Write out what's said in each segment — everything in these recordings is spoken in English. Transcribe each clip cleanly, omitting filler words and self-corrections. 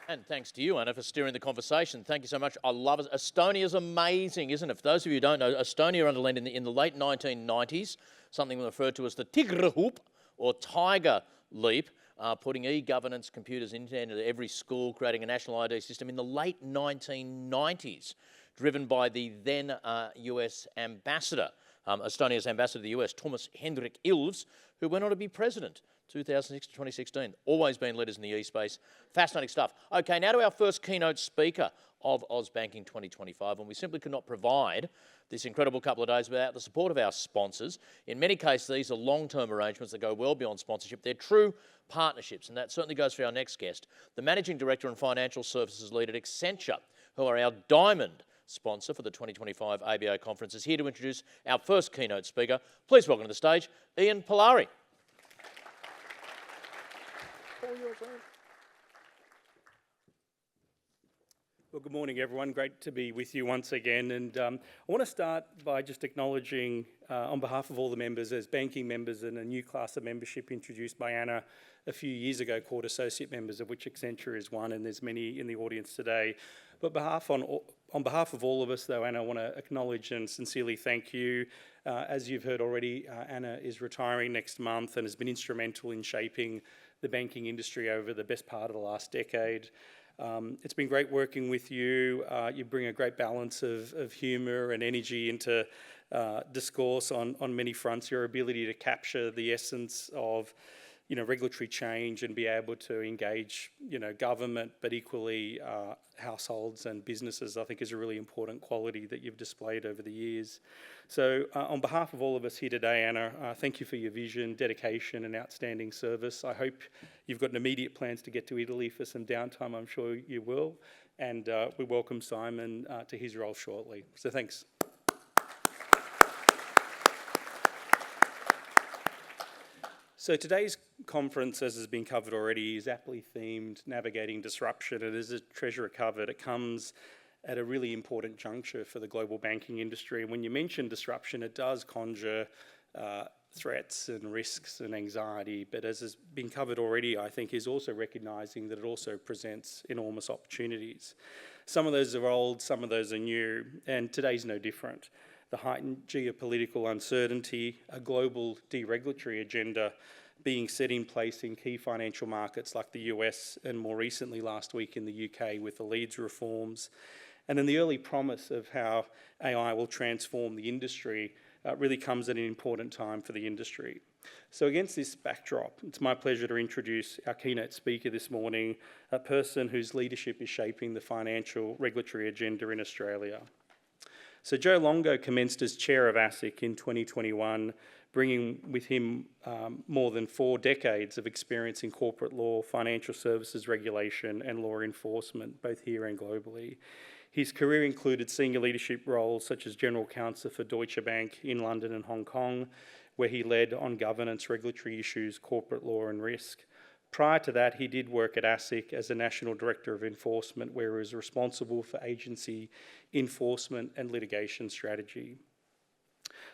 And thanks to you, Anna, for steering the conversation. Thank you so much. I love it. Estonia's amazing, isn't it? For those of you who don't know, Estonia underwent in the late 1990s something referred to as the Tigerhoop, or Tiger Leap, putting e-governance computers into every school, creating a national ID system in the late 1990s, driven by the then US ambassador, Estonia's ambassador to the US, Thomas Hendrik Ilves, who went on to be president 2006 to 2016. Always been leaders in the e-space. Fascinating stuff. Okay, now to our first keynote speaker of Ausbanking 2025, and we simply could not provide this incredible couple of days without the support of our sponsors. In many cases, these are long-term arrangements that go well beyond sponsorship. They're true partnerships, and that certainly goes for our next guest, the Managing Director and Financial Services Lead at Accenture, who are our diamond sponsor for the 2025 ABA conference, is here to introduce our first keynote speaker. Please welcome to the stage, Ian Polari. Well, good morning, everyone. Great to be with you once again. And I want to start by just acknowledging, on behalf of all the members, as banking members and a new class of membership introduced by Anna a few years ago called associate members, of which Accenture is one, and there's many in the audience today. But on behalf of all of us, though, Anna, I want to acknowledge and sincerely thank you. As you've heard already, Anna is retiring next month and has been instrumental in shaping the banking industry over the best part of the last decade. It's been great working with you. You bring a great balance of humour and energy into discourse on many fronts. Your ability to capture the essence of regulatory change and be able to engage government, but equally households and businesses, I think is a really important quality that you've displayed over the years. So on behalf of all of us here today, Anna, thank you for your vision, dedication and outstanding service. I hope you've got immediate plans to get to Italy for some downtime. I'm sure you will. And we welcome Simon to his role shortly. So thanks. So today's conference, as has been covered already, is aptly themed Navigating Disruption. And as the Treasurer covered, it comes at a really important juncture for the global banking industry. And when you mention disruption, it does conjure threats and risks and anxiety. But as has been covered already, I think is also recognising that it also presents enormous opportunities. Some of those are old, some of those are new, and today's no different. The heightened geopolitical uncertainty, a global deregulatory agenda being set in place in key financial markets like the US and more recently last week in the UK with the Leeds reforms, and then the early promise of how AI will transform the industry really comes at an important time for the industry. So against this backdrop, it's my pleasure to introduce our keynote speaker this morning, a person whose leadership is shaping the financial regulatory agenda in Australia. So Joe Longo commenced as chair of ASIC in 2021, bringing with him more than 4 decades of experience in corporate law, financial services regulation and law enforcement, both here and globally. His career included senior leadership roles such as General Counsel for Deutsche Bank in London and Hong Kong, where he led on governance, regulatory issues, corporate law and risk. Prior to that, he did work at ASIC as a National Director of Enforcement, where he was responsible for agency enforcement and litigation strategy.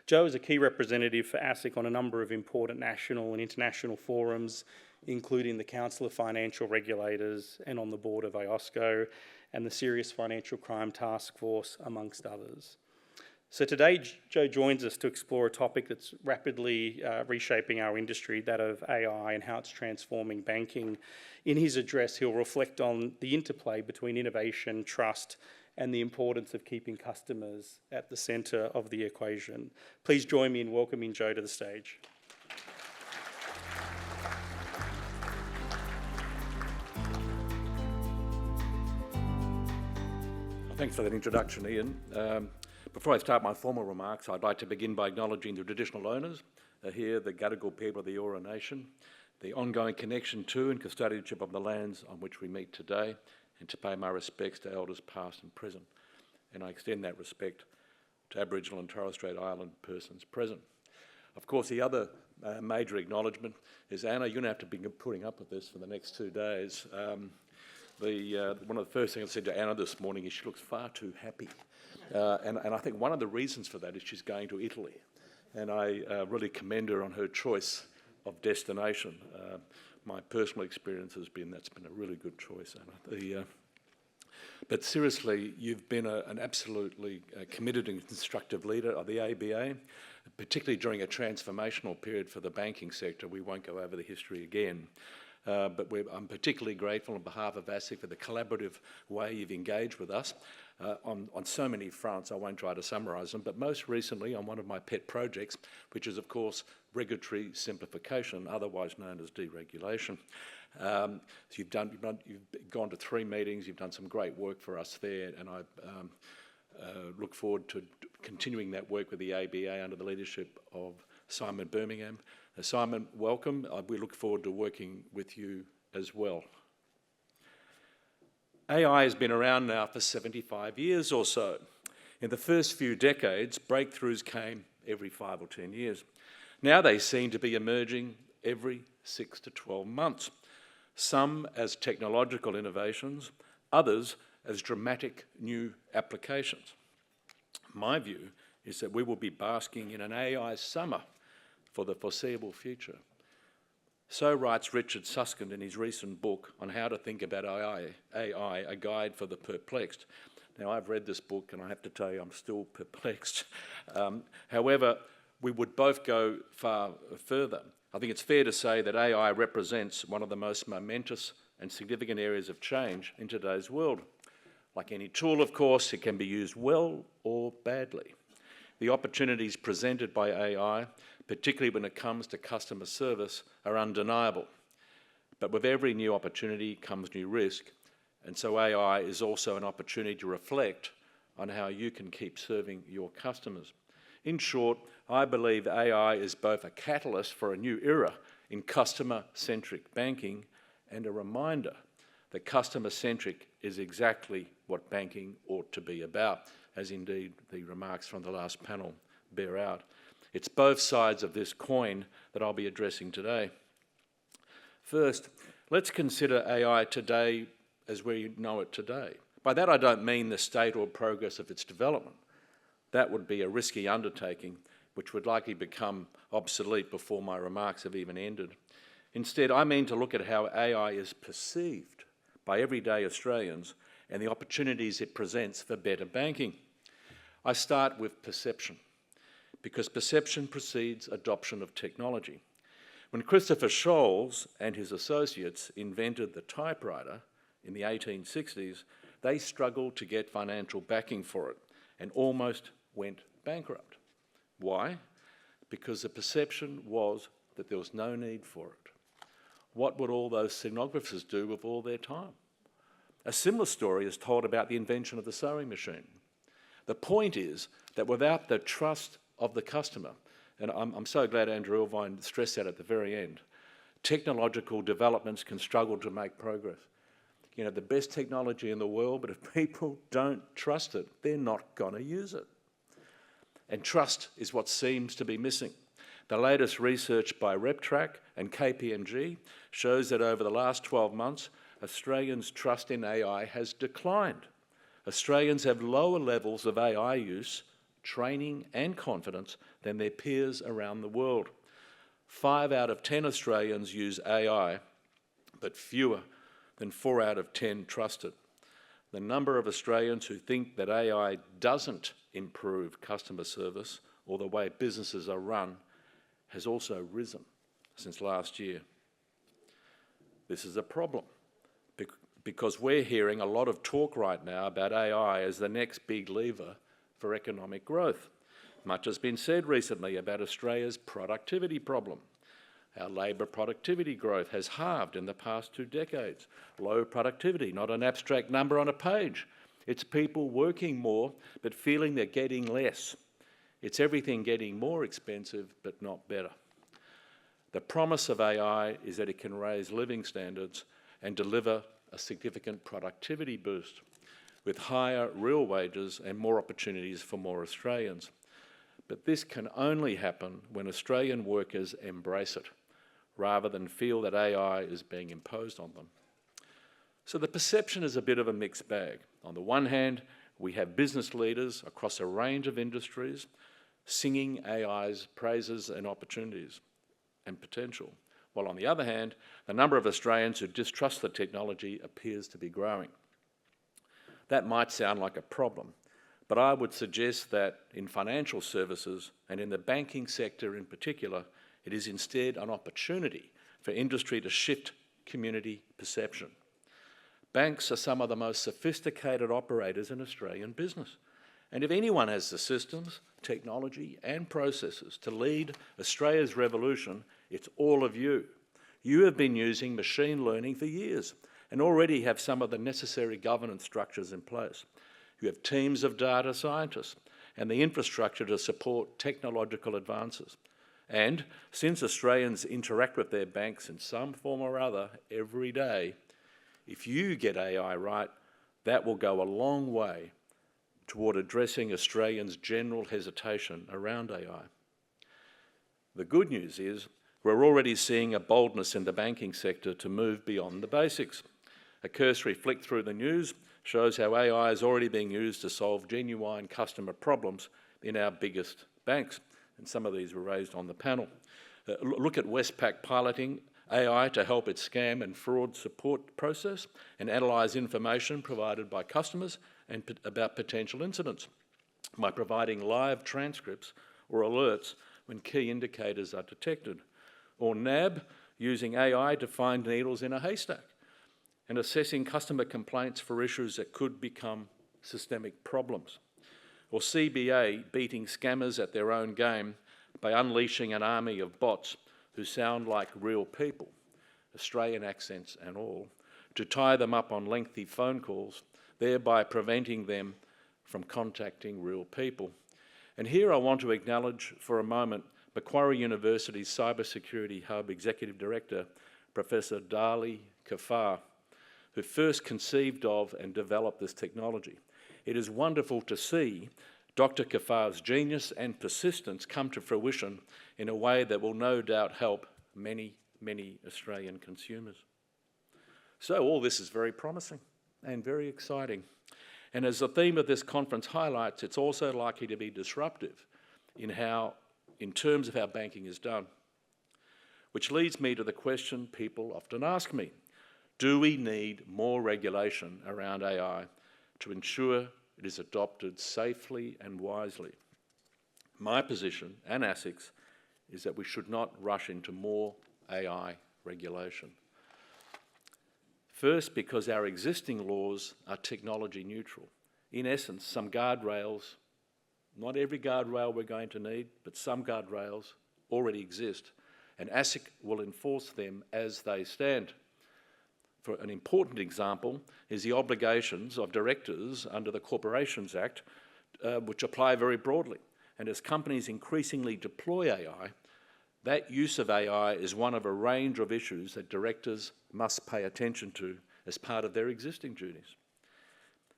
Joe is a key representative for ASIC on a number of important national and international forums, including the Council of Financial Regulators and on the board of IOSCO and the Serious Financial Crime Task Force, amongst others. So today, Joe joins us to explore a topic that's rapidly reshaping our industry, that of AI and how it's transforming banking. In his address, he'll reflect on the interplay between innovation, trust, and the importance of keeping customers at the centre of the equation. Please join me in welcoming Joe to the stage. Thanks for that introduction, Ian. Before I start my formal remarks, I'd like to begin by acknowledging the traditional owners here, the Gadigal people of the Eora Nation, the ongoing connection to and custodianship of the lands on which we meet today, and to pay my respects to elders past and present. And I extend that respect to Aboriginal and Torres Strait Island persons present. Of course, the other major acknowledgement is, Anna, you're going to have to be putting up with this for the next 2 days. One of the first things I said to Anna this morning is she looks far too happy. And I think one of the reasons for that is she's going to Italy. And I really commend her on her choice of destination. my personal experience has been that's been a really good choice, Anna. But seriously, you've been an absolutely committed and constructive leader of the ABA, particularly during a transformational period for the banking sector. We won't go over the history again. But I'm particularly grateful on behalf of ASIC for the collaborative way you've engaged with us on so many fronts. I won't try to summarise them, but most recently on one of my pet projects, which is, of course, regulatory simplification, otherwise known as deregulation. So you've gone to 3 meetings, you've done some great work for us there, and I look forward to continuing that work with the ABA under the leadership of Simon Birmingham. Simon, welcome. We look forward to working with you as well. AI has been around now for 75 years or so. In the first few decades, breakthroughs came every 5 or 10 years. Now they seem to be emerging every 6 to 12 months, some as technological innovations, others as dramatic new applications. My view is that we will be basking in an AI summer for the foreseeable future. So writes Richard Susskind in his recent book on how to think about AI, A Guide for the Perplexed. Now, I've read this book and I have to tell you I'm still perplexed. However, we would both go far further. I think it's fair to say that AI represents one of the most momentous and significant areas of change in today's world. Like any tool, of course, it can be used well or badly. The opportunities presented by AI, particularly when it comes to customer service, are undeniable. But with every new opportunity comes new risk, and so AI is also an opportunity to reflect on how you can keep serving your customers. In short, I believe AI is both a catalyst for a new era in customer-centric banking and a reminder that customer-centric is exactly what banking ought to be about, as indeed the remarks from the last panel bear out. It's both sides of this coin that I'll be addressing today. First, let's consider AI today as we know it today. By that I don't mean the state or progress of its development. That would be a risky undertaking, which would likely become obsolete before my remarks have even ended. Instead, I mean to look at how AI is perceived by everyday Australians and the opportunities it presents for better banking. I start with perception, because perception precedes adoption of technology. When Christopher Sholes and his associates invented the typewriter in the 1860s, they struggled to get financial backing for it and almost went bankrupt. Why? Because the perception was that there was no need for it. What would all those stenographers do with all their time? A similar story is told about the invention of the sewing machine. The point is that without the trust of the customer, and I'm so glad Andrew Irvine stressed that at the very end, technological developments can struggle to make progress. You know, the best technology in the world, but if people don't trust it, they're not going to use it. And trust is what seems to be missing. The latest research by RepTrak and KPMG shows that over the last 12 months, Australians' trust in AI has declined. Australians have lower levels of AI use, training and confidence than their peers around the world. 5 out of 10 Australians use AI, but fewer than 4 out of 10 trust it. The number of Australians who think that AI doesn't improve customer service or the way businesses are run has also risen since last year. This is a problem because we're hearing a lot of talk right now about AI as the next big lever for economic growth. Much has been said recently about Australia's productivity problem. Our labour productivity growth has halved in the past 2 decades. Low productivity, not an abstract number on a page. It's people working more but feeling they're getting less. It's everything getting more expensive but not better. The promise of AI is that it can raise living standards and deliver a significant productivity boost with higher real wages and more opportunities for more Australians. But this can only happen when Australian workers embrace it, rather than feel that AI is being imposed on them. So the perception is a bit of a mixed bag. On the one hand, we have business leaders across a range of industries singing AI's praises and opportunities and potential, while on the other hand, the number of Australians who distrust the technology appears to be growing. That might sound like a problem, but I would suggest that in financial services and in the banking sector in particular, it is instead an opportunity for industry to shift community perception. Banks are some of the most sophisticated operators in Australian business. And if anyone has the systems, technology and processes to lead Australia's revolution, it's all of you. You have been using machine learning for years and already have some of the necessary governance structures in place. You have teams of data scientists and the infrastructure to support technological advances. And since Australians interact with their banks in some form or other every day, if you get AI right, that will go a long way toward addressing Australians' general hesitation around AI. The good news is we're already seeing a boldness in the banking sector to move beyond the basics. A cursory flick through the news shows how AI is already being used to solve genuine customer problems in our biggest banks, and some of these were raised on the panel. Look at Westpac piloting AI to help its scam and fraud support process and analyse information provided by customers and about potential incidents by providing live transcripts or alerts when key indicators are detected. Or NAB using AI to find needles in a haystack and assessing customer complaints for issues that could become systemic problems. Or CBA beating scammers at their own game by unleashing an army of bots who sound like real people, Australian accents and all, to tie them up on lengthy phone calls, thereby preventing them from contacting real people. And here I want to acknowledge for a moment Macquarie University's Cybersecurity Hub Executive Director, Professor Dali Kafar, who first conceived of and developed this technology. It is wonderful to see Dr. Kafar's genius and persistence come to fruition in a way that will no doubt help many, many Australian consumers. So all this is very promising and very exciting. And as the theme of this conference highlights, it's also likely to be disruptive in terms of how banking is done. Which leads me to the question people often ask me: do we need more regulation around AI to ensure it is adopted safely and wisely? My position, and ASIC's, is that we should not rush into more AI regulation. First, because our existing laws are technology neutral. In essence, some guardrails, not every guardrail we're going to need, but some guardrails already exist, and ASIC will enforce them as they stand. For an important example is the obligations of directors under the Corporations Act, which apply very broadly. And as companies increasingly deploy AI, that use of AI is one of a range of issues that directors must pay attention to as part of their existing duties.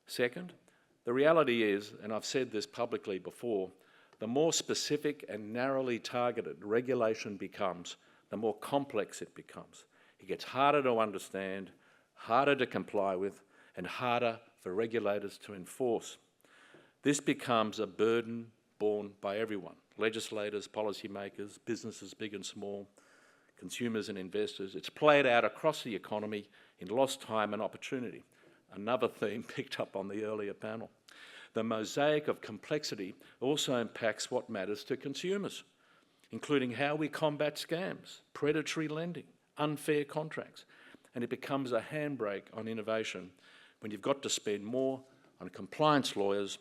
Second, the reality is, and I've said this publicly before, the more specific and narrowly targeted regulation becomes, the more complex it becomes. It gets harder to understand, harder to comply with, and harder for regulators to enforce. This becomes a burden borne by everyone: legislators, policymakers, businesses big and small, consumers and investors. It's played out across the economy in lost time and opportunity. Another theme picked up on the earlier panel. The mosaic of complexity also impacts what matters to consumers, including how we combat scams, predatory lending, unfair contracts, and it becomes a handbrake on innovation when you've got to spend more on compliance lawyers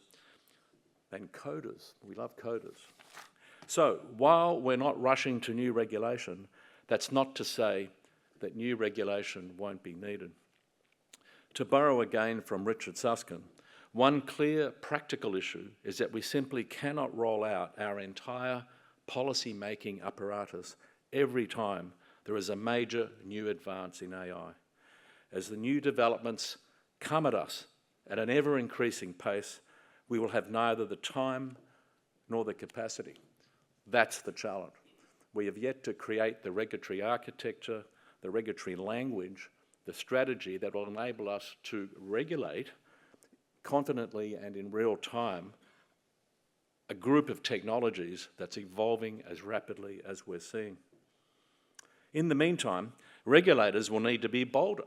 than coders. We love coders. So while we're not rushing to new regulation, that's not to say that new regulation won't be needed. To borrow again from Richard Susskind, one clear practical issue is that we simply cannot roll out our entire policy-making apparatus every time there is a major new advance in AI. As the new developments come at us at an ever-increasing pace, we will have neither the time nor the capacity. That's the challenge. We have yet to create the regulatory architecture, the regulatory language, the strategy that will enable us to regulate confidently and in real time a group of technologies that's evolving as rapidly as we're seeing. In the meantime, regulators will need to be bolder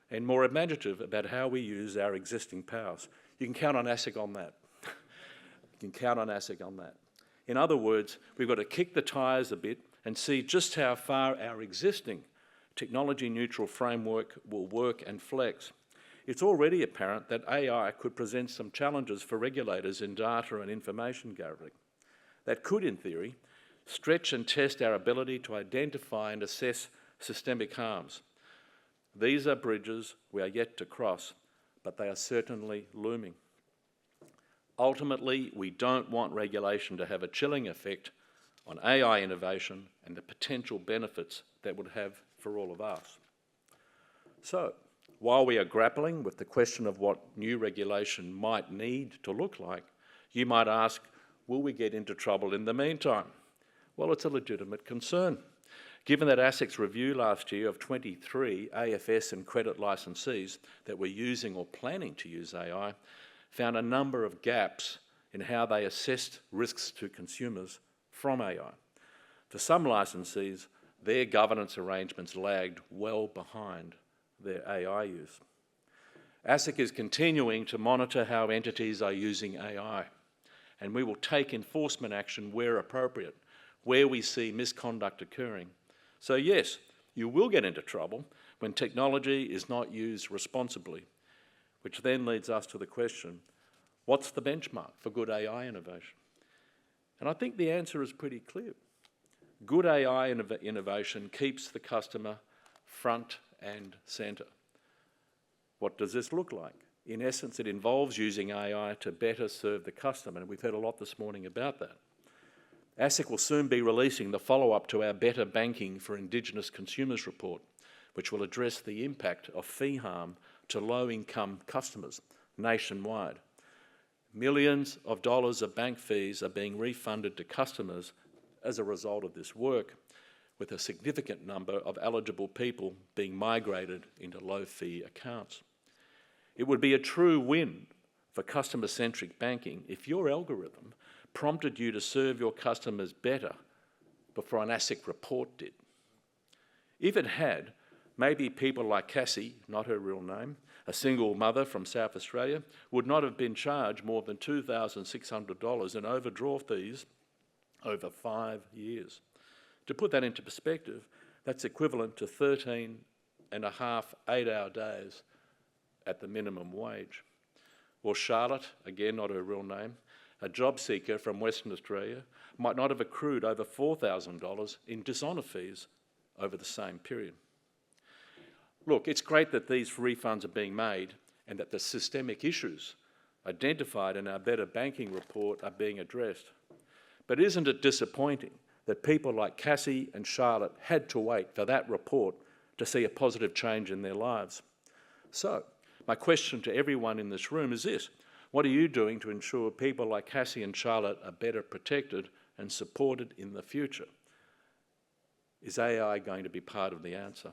and more imaginative about how we use our existing powers. You can count on ASIC on that. You can count on ASIC on that. In other words, we've got to kick the tyres a bit and see just how far our existing technology-neutral framework will work and flex. It's already apparent that AI could present some challenges for regulators in data and information gathering that could, in theory, stretch and test our ability to identify and assess systemic harms. These are bridges we are yet to cross, but they are certainly looming. Ultimately, we don't want regulation to have a chilling effect on AI innovation and the potential benefits that would have for all of us. So, while we are grappling with the question of what new regulation might need to look like, you might ask, will we get into trouble in the meantime? Well, it's a legitimate concern. Given that ASIC's review last year of 23 AFS and credit licensees that were using or planning to use AI found a number of gaps in how they assessed risks to consumers from AI. For some licensees, their governance arrangements lagged well behind their AI use. ASIC is continuing to monitor how entities are using AI, and we will take enforcement action where appropriate, where we see misconduct occurring. So yes, you will get into trouble when technology is not used responsibly, which then leads us to the question, what's the benchmark for good AI innovation? And I think the answer is pretty clear. Good AI innovation keeps the customer front and centre. What does this look like? In essence, it involves using AI to better serve the customer, and we've heard a lot this morning about that. ASIC will soon be releasing the follow-up to our Better Banking for Indigenous Consumers report, which will address the impact of fee harm to low-income customers nationwide. Millions of dollars of bank fees are being refunded to customers as a result of this work, with a significant number of eligible people being migrated into low-fee accounts. It would be a true win for customer-centric banking if your algorithm prompted you to serve your customers better before an ASIC report did. If it had, maybe people like Cassie, not her real name, a single mother from South Australia, would not have been charged more than $2,600 in overdraw fees over 5 years. To put that into perspective, that's equivalent to 13 and a half 8-hour days at the minimum wage. Or Charlotte, again not her real name, a job seeker from Western Australia, might not have accrued over $4,000 in dishonour fees over the same period. Look, it's great that these refunds are being made and that the systemic issues identified in our Better Banking report are being addressed. But isn't it disappointing that people like Cassie and Charlotte had to wait for that report to see a positive change in their lives? So, my question to everyone in this room is this: what are you doing to ensure people like Cassie and Charlotte are better protected and supported in the future? Is AI going to be part of the answer?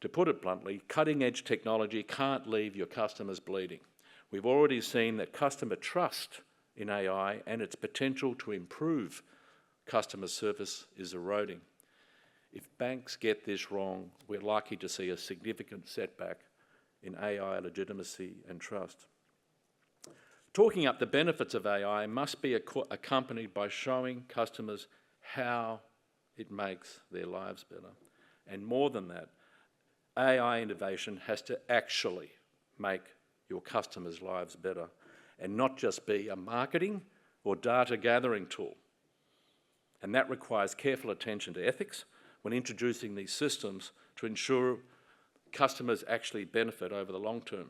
To put it bluntly, cutting-edge technology can't leave your customers bleeding. We've already seen that customer trust in AI and its potential to improve customer service is eroding. If banks get this wrong, we're likely to see a significant setback in AI legitimacy and trust. Talking up the benefits of AI must be accompanied by showing customers how it makes their lives better. And more than that, AI innovation has to actually make your customers' lives better and not just be a marketing or data gathering tool. And that requires careful attention to ethics when introducing these systems to ensure customers actually benefit over the long term.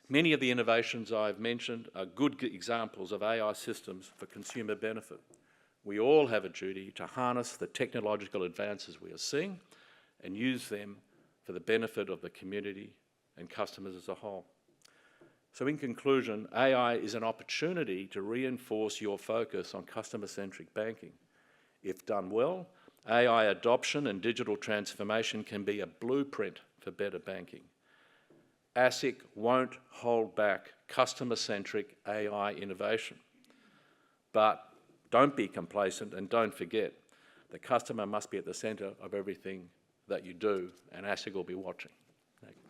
Many of the innovations I've mentioned are good examples of AI systems for consumer benefit. We all have a duty to harness the technological advances we are seeing and use them for the benefit of the community and customers as a whole. So in conclusion, AI is an opportunity to reinforce your focus on customer-centric banking. If done well, AI adoption and digital transformation can be a blueprint for better banking. ASIC won't hold back customer-centric AI innovation. But don't be complacent and don't forget, The customer must be at the centre of everything that you do, and ASIC will be watching. Thank you.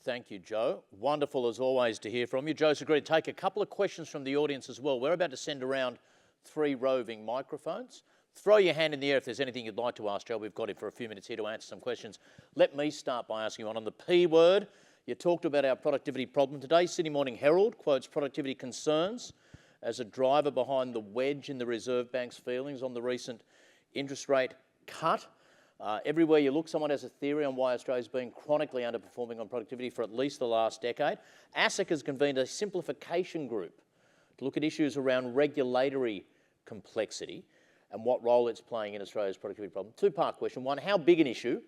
Thank you, Joe. Wonderful as always to hear from you. Joe's agreed to take a couple of questions from the audience as well. We're about to send around 3 roving microphones. Throw your hand in the air if there's anything you'd like to ask Joe. We've got him for a few minutes here to answer some questions. Let me start by asking one on the P word. You talked about our productivity problem today. Sydney Morning Herald quotes productivity concerns as a driver behind the wedge in the Reserve Bank's feelings on the recent interest rate cut. Everywhere you look, someone has a theory on why Australia's been chronically underperforming on productivity for at least the last decade. ASIC has convened a simplification group to look at issues around regulatory complexity and what role it's playing in Australia's productivity problem. 2-part question. 1, how big an issue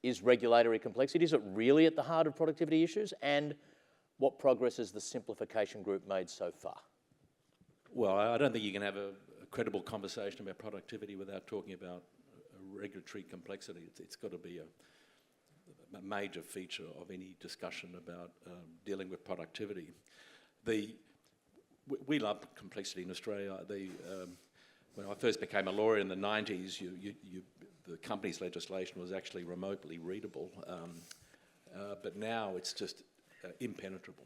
is regulatory complexity? Is it really at the heart of productivity issues? And what progress has the simplification group made so far? Well, I don't think you can have a credible conversation about productivity without talking about regulatory complexity. It's got to be a major feature of any discussion about dealing with productivity. We love complexity in Australia. When I first became a lawyer in the 90s, the company's legislation was actually remotely readable, but now it's just impenetrable.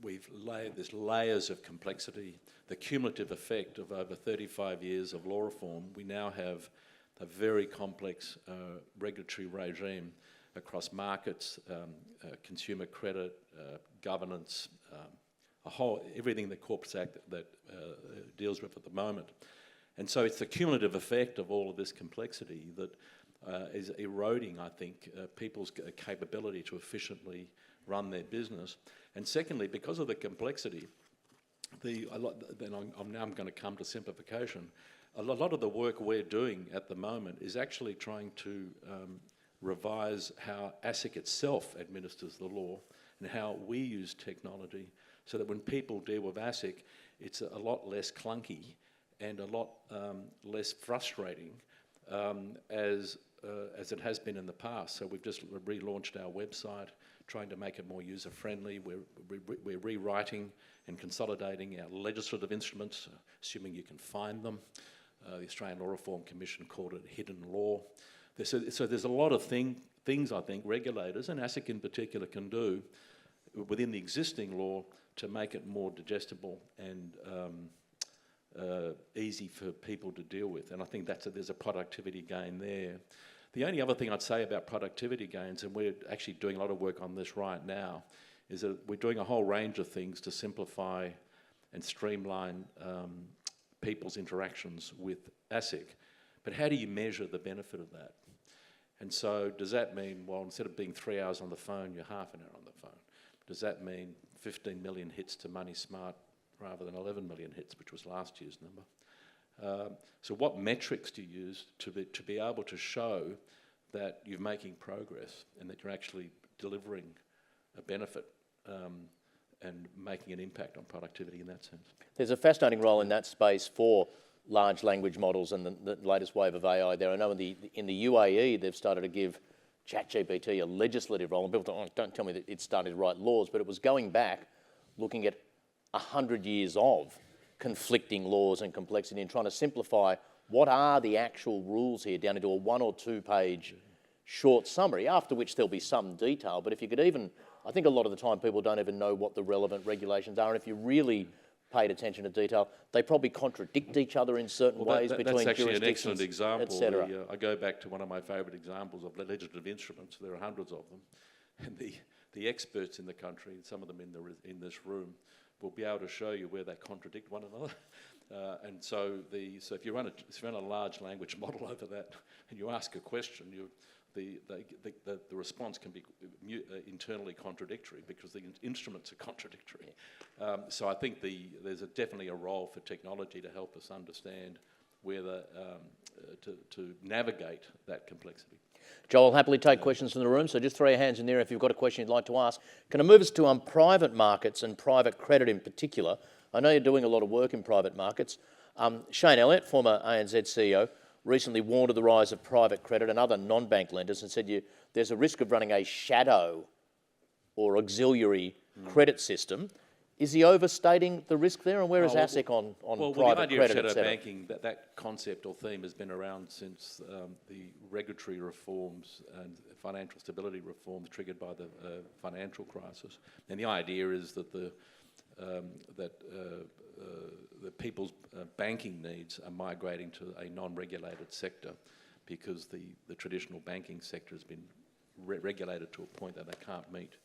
There's layers of complexity. The cumulative effect of over 35 years of law reform, we now have a very complex regulatory regime across markets, consumer credit, governance, everything the Corporates Act that deals with at the moment. And so it's the cumulative effect of all of this complexity that is eroding, I think, people's capability to efficiently run their business. And secondly, because of the complexity, I'm now going to come to simplification. A lot of the work we're doing at the moment is actually trying to revise how ASIC itself administers the law and how we use technology so that when people deal with ASIC, it's a lot less clunky and a lot less frustrating as it has been in the past. So we've just relaunched our website, trying to make it more user-friendly. We're rewriting and consolidating our legislative instruments, assuming you can find them. The Australian Law Reform Commission called it hidden law. So there's a lot of things I think regulators, and ASIC in particular, can do within the existing law to make it more digestible and easy for people to deal with. And I think there's a productivity gain there. The only other thing I'd say about productivity gains, and we're actually doing a lot of work on this right now, is that we're doing a whole range of things to simplify and streamline people's interactions with ASIC. But how do you measure the benefit of that? And so does that mean, well, instead of being 3 hours on the phone, you're half an hour on the phone? Does that mean 15 million hits to Money Smart rather than 11 million hits, which was last year's number? So what metrics do you use to be able to show that you're making progress and that you're actually delivering a benefit and making an impact on productivity in that sense? There's a fascinating role in that space for large language models and the latest wave of AI there. I know in the UAE they've started to give ChatGPT a legislative role, and people don't tell me that it started to write laws, but it was going back, looking at 100 years of conflicting laws and complexity and trying to simplify what are the actual rules here down into a 1 or 2 page short summary, after which there'll be some detail. But if you could even, I think a lot of the time people don't even know what the relevant regulations are, and if you really paid attention to detail, they probably contradict each other in certain ways between that's actually jurisdictions, an excellent example. I go back to one of my favourite examples of legislative instruments. There are hundreds of them, and the experts in the country, some of them in this room, will be able to show you where they contradict one another. And so if you run a large language model over that, and you ask a question, the response can be internally contradictory because the instruments are contradictory. So I think there's definitely a role for technology to help us understand where to navigate that complexity. Joel, I'll happily take questions from the room, so just throw your hands in there if you've got a question you'd like to ask. Can I move us to private markets and private credit in particular? I know you're doing a lot of work in private markets. Shane Elliott, former ANZ CEO, recently warned of the rise of private credit and other non-bank lenders and said there's a risk of running a shadow or auxiliary credit system. Is he overstating the risk there, and where is ASIC on private the idea credit, of shadow etc.? banking, that concept or theme has been around since the regulatory reforms and financial stability reforms triggered by the financial crisis. And the idea is that the people's banking needs are migrating to a non-regulated sector because the traditional banking sector has been regulated to a point that they can't meet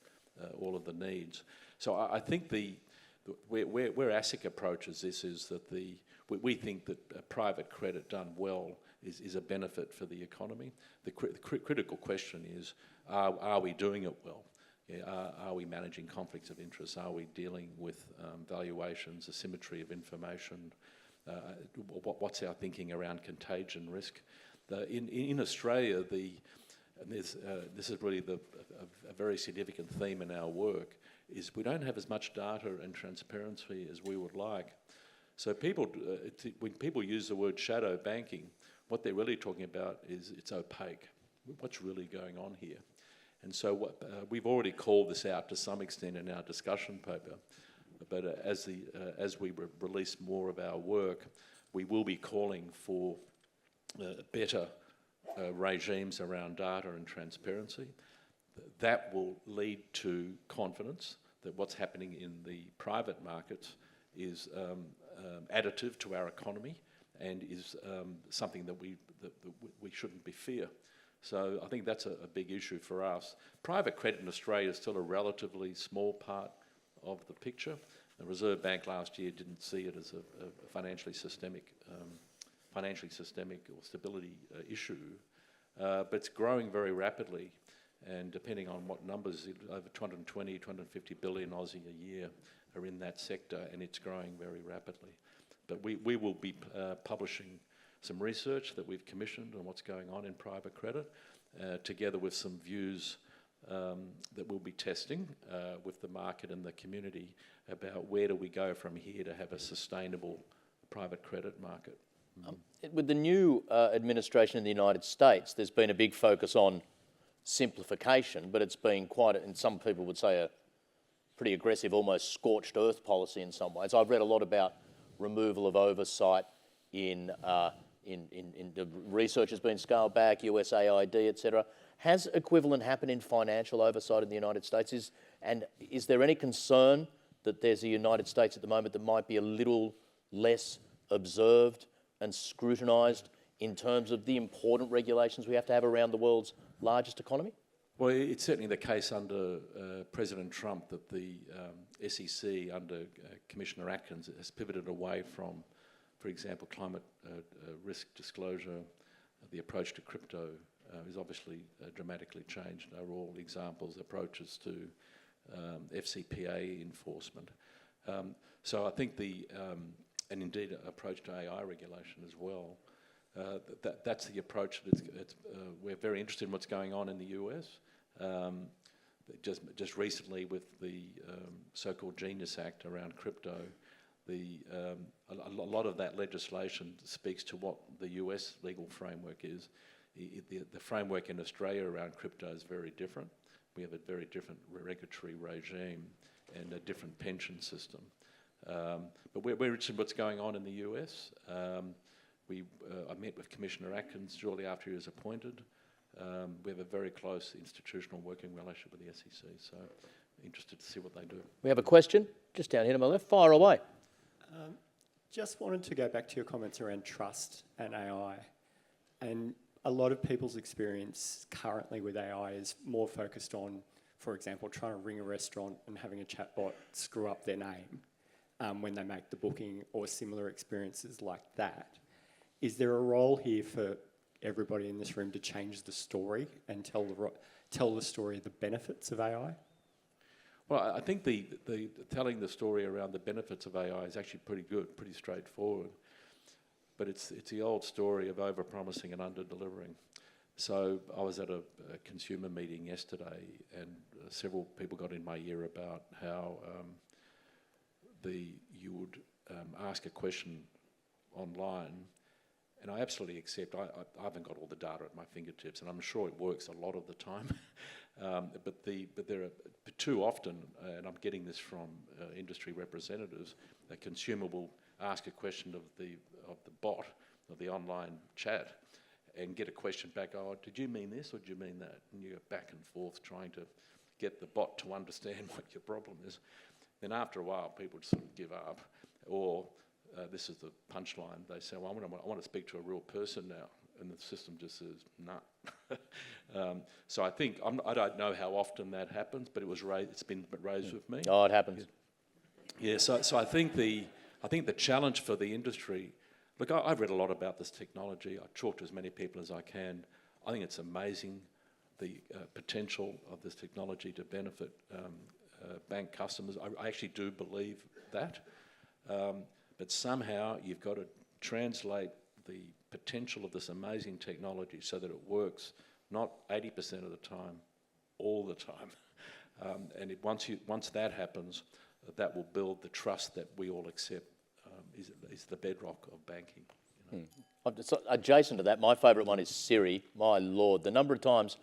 all of the needs. So I think where ASIC approaches this is that we think that private credit done well is a benefit for the economy. The critical question is, are we doing it well? Yeah, are we managing conflicts of interest? Are we dealing with valuations, asymmetry of information? What's our thinking around contagion risk? In Australia, this is really a very significant theme in our work, is we don't have as much data and transparency as we would like. So when people use the word shadow banking, what they're really talking about is it's opaque. What's really going on here? And so we've already called this out to some extent in our discussion paper, but as we release more of our work, we will be calling for better regimes around data and transparency. That will lead to confidence that what's happening in the private markets is additive to our economy and is something that we shouldn't be fear. So I think that's a big issue for us. Private credit in Australia is still a relatively small part of the picture. The Reserve Bank last year didn't see it as a financially systemic or stability issue, but it's growing very rapidly, and depending on what numbers, over 220, 250 billion Aussie a year are in that sector, and it's growing very rapidly. But we will be publishing some research that we've commissioned on what's going on in private credit, together with some views that we'll be testing with the market and the community about where do we go from here to have a sustainable private credit market. With the new administration in the United States, there's been a big focus on simplification, but it's been quite, and some people would say, a pretty aggressive, almost scorched earth policy in some ways. I've read a lot about removal of oversight in the research has been scaled back, USAID, etc. Has equivalent happened in financial oversight in the United States? Is there any concern that there's a United States at the moment that might be a little less observed and scrutinised in terms of the important regulations we have to have around the world's largest economy? Well, it's certainly the case under President Trump that the SEC under Commissioner Atkins has pivoted away from, for example, climate risk disclosure. The approach to crypto is obviously dramatically changed. Are all examples, approaches to FCPA enforcement. So I think and indeed approach to AI regulation as well. That's the approach that we're very interested in what's going on in the US. Just recently with the so-called Genius Act around crypto, a lot of that legislation speaks to what the US legal framework is. The framework in Australia around crypto is very different. We have a very different regulatory regime and a different pension system. But we're interested in what's going on in the US. I met with Commissioner Atkins shortly after he was appointed. We have a very close institutional working relationship with the SEC, so interested to see what they do. We have a question just down here to my left. Fire away. Just wanted to go back to your comments around trust and AI. And a lot of people's experience currently with AI is more focused on, for example, trying to ring a restaurant and having a chatbot screw up their name when they make the booking, or similar experiences like that. Is there a role here for everybody in this room to change the story and tell the story of the benefits of AI? Well, I think the telling the story around the benefits of AI is actually pretty good, pretty straightforward. But it's the old story of over-promising and under-delivering. So I was at a consumer meeting yesterday, and several people got in my ear about how you would ask a question online, and I absolutely accept. I haven't got all the data at my fingertips, and I'm sure it works a lot of the time. But there are too often, and I'm getting this from industry representatives, a consumer will ask a question of the bot, of the online chat, and get a question back, oh, did you mean this or did you mean that? And you go back and forth trying to get the bot to understand what your problem is. Then after a while, people sort of give up, or this is the punchline, they say, well, I want to speak to a real person now. And the system just says, no. So I think, I don't know how often that happens, but it's been raised with me. Oh, it happens. Yeah, so I think the challenge for the industry, look, I've read a lot about this technology. I talk to as many people as I can. I think it's amazing, the potential of this technology to benefit bank customers. I actually do believe that. But somehow you've got to translate the potential of this amazing technology so that it works not 80% of the time, all the time. And once that happens, that will build the trust that we all accept is the bedrock of banking. You know? So adjacent to that, my favourite one is Siri. My Lord, the number of times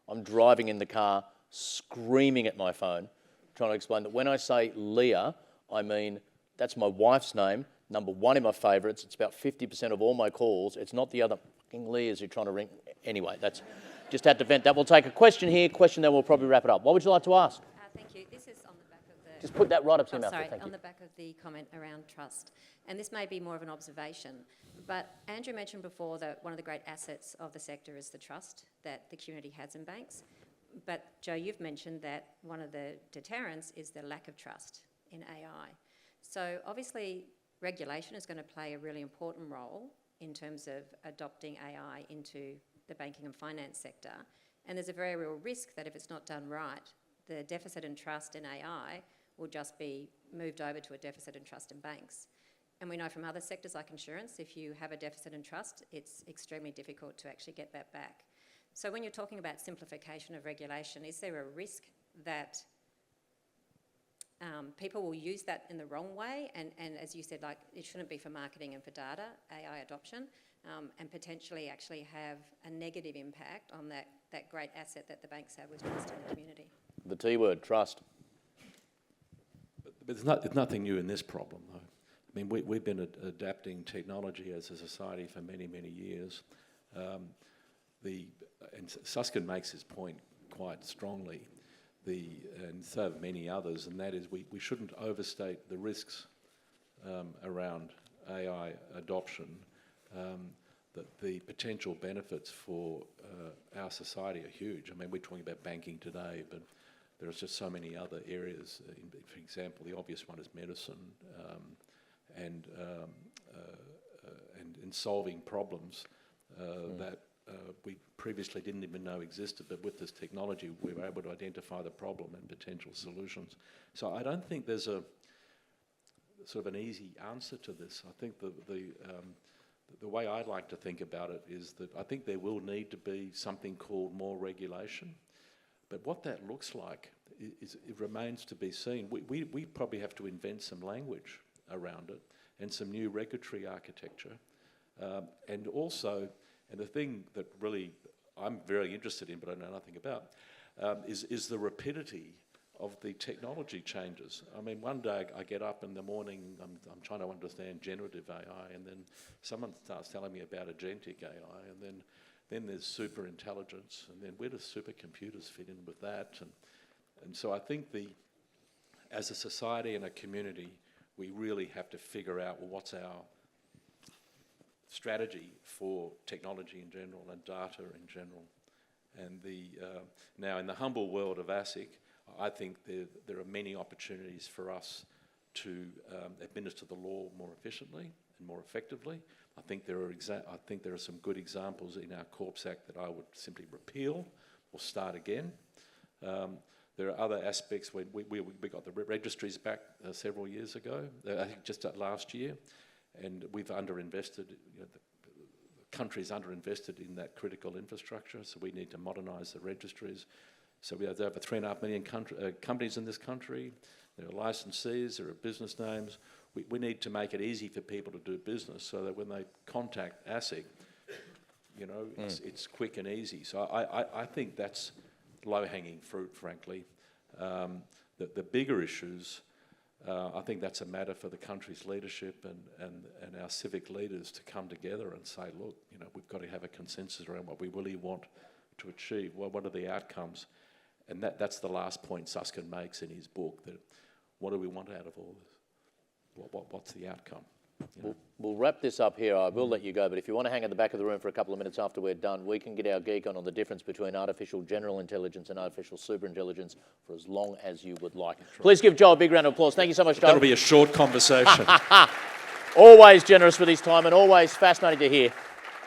I'm driving in the car, screaming at my phone, trying to explain that when I say Leah, I mean that's my wife's name, number one in my favourites. It's about 50% of all my calls. It's not the other fucking Leahs you're trying to ring. Anyway, that's just had to vent that. We'll take a question here, then we'll probably wrap it up. What would you like to ask? Thank you. This is on the back of the... Just put that right up to your mouth. Sorry, Thank on you. the back of the comment around trust. And this may be more of an observation, but Andrew mentioned before that one of the great assets of the sector is the trust that the community has in banks. But Joe, you've mentioned that one of the deterrents is the lack of trust in AI. So obviously regulation is going to play a really important role in terms of adopting AI into the banking and finance sector. And there's a very real risk that if it's not done right, the deficit in trust in AI will just be moved over to a deficit in trust in banks. And we know from other sectors like insurance, if you have a deficit in trust, it's extremely difficult to actually get that back. So when you're talking about simplification of regulation, is there a risk that people will use that in the wrong way? And as you said, like, it shouldn't be for marketing and for data, AI adoption, and potentially actually have a negative impact on that great asset that the banks have with trust in the community. The T word, trust. But there's nothing new in this problem, though. I mean, we've been adapting technology as a society for many, many years. And Susskind makes his point quite strongly, and so have many others, and that is we shouldn't overstate the risks around AI adoption. That the potential benefits for our society are huge. I mean, we're talking about banking today, but there's just so many other areas. For example, the obvious one is medicine, and in solving problems that we previously didn't even know existed, but with this technology we were able to identify the problem and potential solutions. So I don't think there's a sort of an easy answer to this. I think the way I'd like to think about it is that I think there will need to be something called more regulation, but what that looks like it remains to be seen. We probably have to invent some language around it and some new regulatory architecture, and also, and the thing that really I'm very interested in but I know nothing about, is the rapidity of the technology changes. I mean, one day I get up in the morning, I'm trying to understand generative AI, and then someone starts telling me about agentic AI, and then there's super intelligence, and then where do supercomputers fit in with that? And so I think as a society and a community, we really have to figure out, well, what's our strategy for technology in general and data in general. And now in the humble world of ASIC, I think there are many opportunities for us to administer the law more efficiently and more effectively. I think there are some good examples in our Corps Act that I would simply repeal or start again. There are other aspects where we got the registries back several years ago, I think just last year, and we've underinvested. The country's underinvested in that critical infrastructure, so we need to modernise the registries. So we have over 3.5 million companies in this country. There are licensees, there are business names. We need to make it easy for people to do business so that when they contact ASIC, it's quick and easy. So I think that's low-hanging fruit, frankly. The bigger issues, I think that's a matter for the country's leadership and our civic leaders to come together and say, look, you know, we've got to have a consensus around what we really want to achieve. Well, what are the outcomes? And that's the last point Susskind makes in his book, that what do we want out of all this? What's the outcome? You know? We'll wrap this up here. I will let you go, but if you want to hang at the back of the room for a couple of minutes after we're done, we can get our geek on the difference between artificial general intelligence and artificial superintelligence for as long as you would like. Please give Joe a big round of applause. Thank you so much, Joe. That'll be a short conversation. Always generous with his time and always fascinating to hear